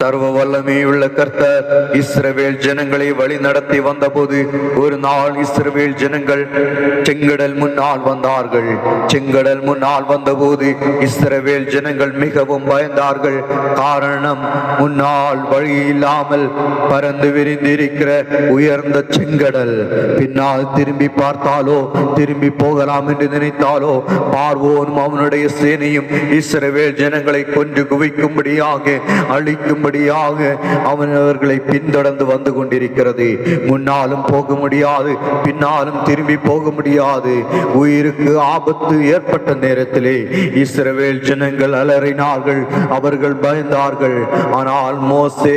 சர்வ வல்லமையுள்ள கர்த்தர் இஸ்ரவேல் ஜனங்களை வழி நடத்தி வந்தபோது ஒரு நாள் இஸ்ரவேல் ஜனங்கள் செங்கடல் முன்னால் வந்தார்கள். செங்கடல் முன்னால் வந்தபோது இஸ்ரவேல் ஜனங்கள் மிகவும் பயந்தார்கள். காரணம், முன்னால் வழி இல்லாமல் பறந்து விரிந்திருக்கிற உயர்ந்த செங்கடல். பின்னால் திரும்பி பார்த்தாலோ, திரும்பி போகலாம் என்று நினைத்தாலோ, பார்வோனும் அவனுடைய சேனையும் இஸ்ரவேல் ஜனங்களை கொன்று குவிக்கும்படியாக அழிக்கும்படியாக அவர்களை பின்தொடர்ந்து வந்து கொண்டிருக்கிறது. முன்னாலும் போக முடியாது, பின்னாலும் திரும்பி போக முடியாது. உயிருக்கு ஆபத்து ஏற்பட்ட நேரத்திலே இஸ்ரவேல் ஜனங்கள் அலறினார்கள், அவர்கள் பயந்தார்கள். ஆனால் மோசே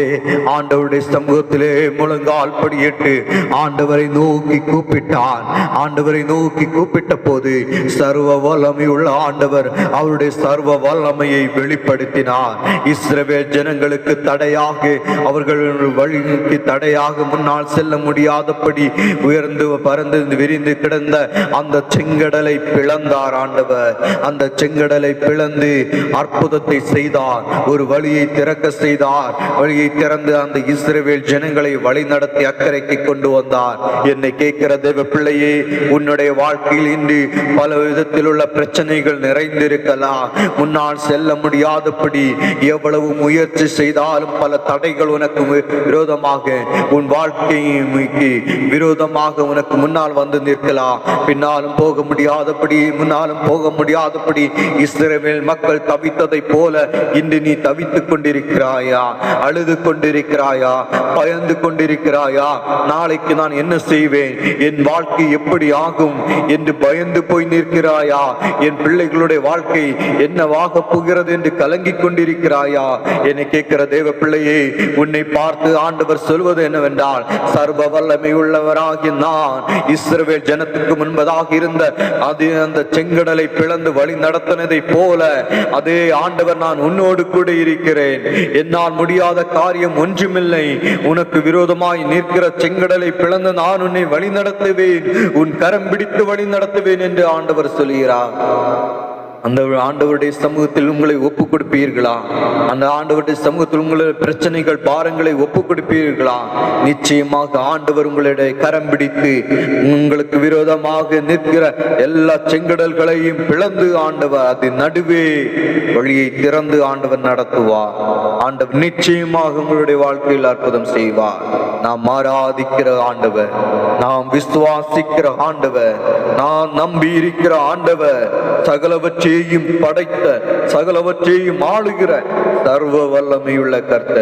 ஆண்டவருடைய சமூகத்திலே முழங்கால் படியிட்டு ஆண்டவரை நோக்கி கூப்பிட்டான். ஆண்டவரை நோக்கி கூப்பிட்ட போது சர்வ வல்லமை உள்ள ஆண்டவர் அவருடைய சர்வ வல்லமையை வெளிப்படுத்தினார். இஸ்ரவேல் ஜனங்களுக்கு தடையாக, அவர்கள் வழிக்கு தடையாக முன்னால் செல்ல முடியாதபடி உயர்ந்து பறந்து விரிந்து கிடந்த அந்த செங்கடலை பிளந்தார் ஆண்டவர். அந்த செங்கடலை பிளந்து அற்புதத்தை செய்தார். ஒரு வழியை திறக்க செய்தார். வழியை திறந்து அந்த இஸ்ரவேல் ஜனங்களை வழி நடத்தி அக்கறைக்கு கொண்டு வந்தார். என்னை கேட்கிற தேவ பிள்ளையே, உன்னுடைய வாழ்க்கையில் இன்று பல விதத்தில் உள்ள பிரச்சனைகள் நிறைந்திருக்கலாம். முன்னால் செல்ல முடியாதபடி எவ்வளவு முயற்சி செய்தாலும் பல தடைகள் உனக்கு விரோதமாக, உன் வாழ்க்கைக்கு விரோதமாக உனக்கு முன்னால் வந்து நிற்கலாம். பின்னாலும் போக முடியாதபடி, முன்னாலும் போக முடியாதபடி இஸ்ரவேல் மக்கள் தவித்ததை போல இன்று நீ தவித்துக் கொண்டிருக்கிறாயா? அழுது கொண்டிருக்கிறாயா? பயந்து கொண்டிருக்கிறாயா? நாளைக்கு நான் என்ன செய்வேன், என் வாழ்க்கை எப்படி ஆகும் என்று பயந்து போய் நிற்கிறாயா? என் பிள்ளைகளுடைய வாழ்க்கை என்னவாக போகிறது என்று கலங்கிக் கொண்டிருக்கிறாயா? என்னை கேட்கிற தேவ பிள்ளையே, உன்னை பார்த்து ஆண்டவர் சொல்வது என்னவென்றால், சர்வ வல்லமை உள்ளவராகி நான் இஸ்ரவேல் ஜனத்துக்கு முன்பதாக இருந்த அந்த செங்கடலை பிளந்து வழி நடத்தினதை போல அதே ஆண்டவர் நான் உன்னோடு கூட இருக்கிறேன். என்னால் முடியாத காரியம் ஒன்றுமில்லை. உனக்கு விரோதமாய் நிற்கிற செங்கடலை பிளந்து நான் உன்னை வழி நடத்துவேன், உன் கரம் பிடித்து வழி நடத்துவேன் என்று ஆண்டவர் சொல்கிறார். அந்த ஆண்டவருடைய சமூகத்தில் உங்களை ஒப்பு கொடுப்பீர்களா? அந்த ஆண்டவருடைய சமூகத்தில் உங்களுடைய பிரச்சனைகள், பாரங்களை ஒப்பு கொடுப்பீர்களா? நிச்சயமாக ஆண்டவர் உங்களுடைய கரம் பிடித்து உங்களுக்கு விரோதமாக நிற்கிற எல்லா செங்கடல்களையும் பிளந்து ஆண்டவர் அது நடுவே வழியை திறந்து ஆண்டவர் நடத்துவார். ஆண்டவர் நிச்சயமாக உங்களுடைய வாழ்க்கையில் அற்புதம் செய்வார். நாம் ஆராதிக்கிற ஆண்டவர், நாம் விசுவாசிக்கிற ஆண்டவர், நாம் நம்பி இருக்கிற ஆண்டவர், சகலவற்றையும் படைத்த, சகலவற்றையும் ஆளுகிற சர்வ வல்லமையுள்ள கர்த்தர்.